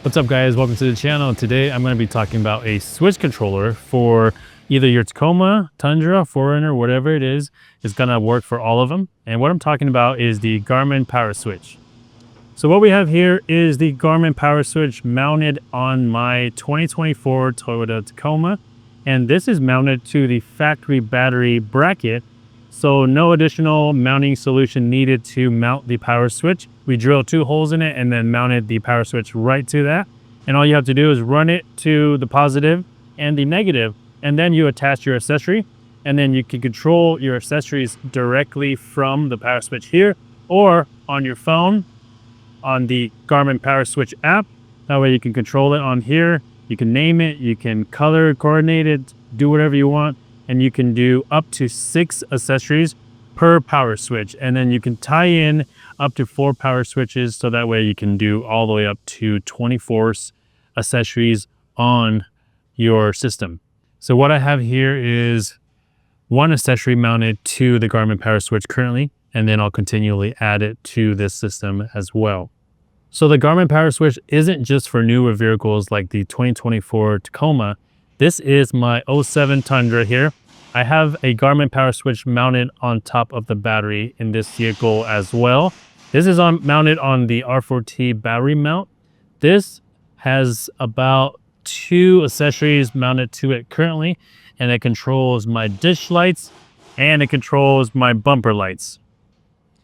What's up guys, welcome to the channel. Today I'm going to be talking about a switch controller for either your Tacoma, Tundra, 4Runner, whatever it is. It's going to work for all of them. And what I'm talking about is the Garmin PowerSwitch. So what we have here is the Garmin PowerSwitch mounted on my 2024 Toyota Tacoma. And this is mounted to the factory battery bracket. So no additional mounting solution needed to mount the power switch. We drilled 2 holes in it and then mounted the power switch right to that. And all you have to do is run it to the positive and the negative, and then you attach your accessory, and then you can control your accessories directly from the power switch here or on your phone on the Garmin PowerSwitch app. That way you can control it on here. You can name it, you can color coordinate it, do whatever you want. And you can do up to 6 accessories per power switch. And then you can tie in up to 4 power switches. So that way you can do all the way up to 24 accessories on your system. So what I have here is 1 accessory mounted to the Garmin PowerSwitch currently, and then I'll continually add it to this system as well. So the Garmin PowerSwitch isn't just for newer vehicles like the 2024 Tacoma. This is my 07 Tundra here. I have a Garmin PowerSwitch mounted on top of the battery in this vehicle as well. This is mounted on the R4T battery mount. This has about 2 accessories mounted to it currently, and it controls my dish lights and it controls my bumper lights.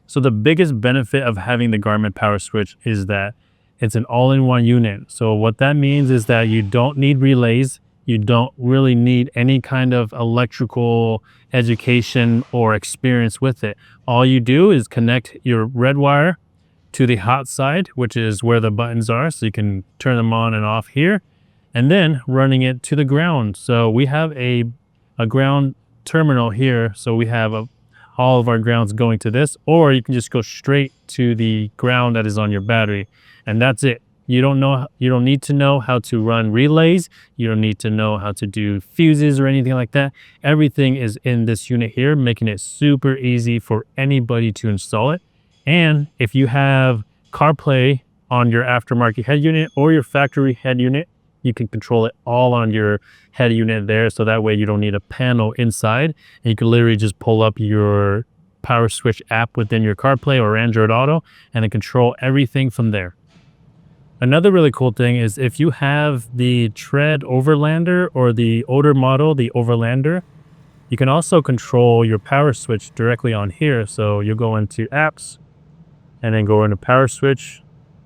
So the biggest benefit of having the Garmin PowerSwitch is that it's an all-in-one unit. So what that means is that you don't need relays. You don't really need any kind of electrical education or experience with it. All you do is connect your red wire to the hot side, which is where the buttons are. So you can turn them on and off here, and then running it to the ground. So we have a ground terminal here. So we have all of our grounds going to this, or you can just go straight to the ground that is on your battery, and that's it. You don't need to know how to run relays. You don't need to know how to do fuses or anything like that. Everything is in this unit here, making it super easy for anybody to install it. And if you have CarPlay on your aftermarket head unit or your factory head unit, you can control it all on your head unit there. So that way you don't need a panel inside, and you can literally just pull up your PowerSwitch app within your CarPlay or Android Auto and then control everything from there. Another really cool thing is if you have the Tread Overlander or the older model, the Overlander, you can also control your power switch directly on here. So you'll go into apps and then go into power switch,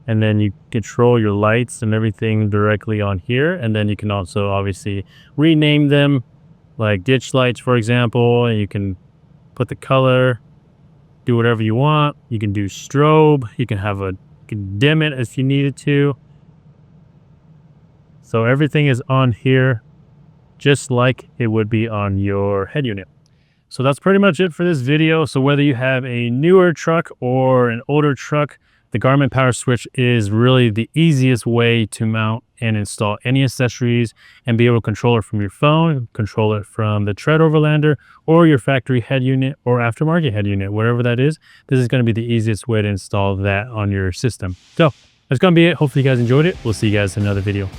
and then you control your lights and everything directly on here. And then you can also obviously rename them, like ditch lights, for example, and you can put the color, do whatever you want. You can do strobe, you can dim it if you needed to. So everything is on here just like it would be on your head unit. So that's pretty much it for this video. So whether you have a newer truck or an older truck, the Garmin PowerSwitch is really the easiest way to mount and install any accessories and be able to control it from your phone, control it from the Tread Overlander or your factory head unit or aftermarket head unit, whatever that is. This is going to be the easiest way to install that on your system. So that's going to be it. Hopefully you guys enjoyed it. We'll see you guys in another video.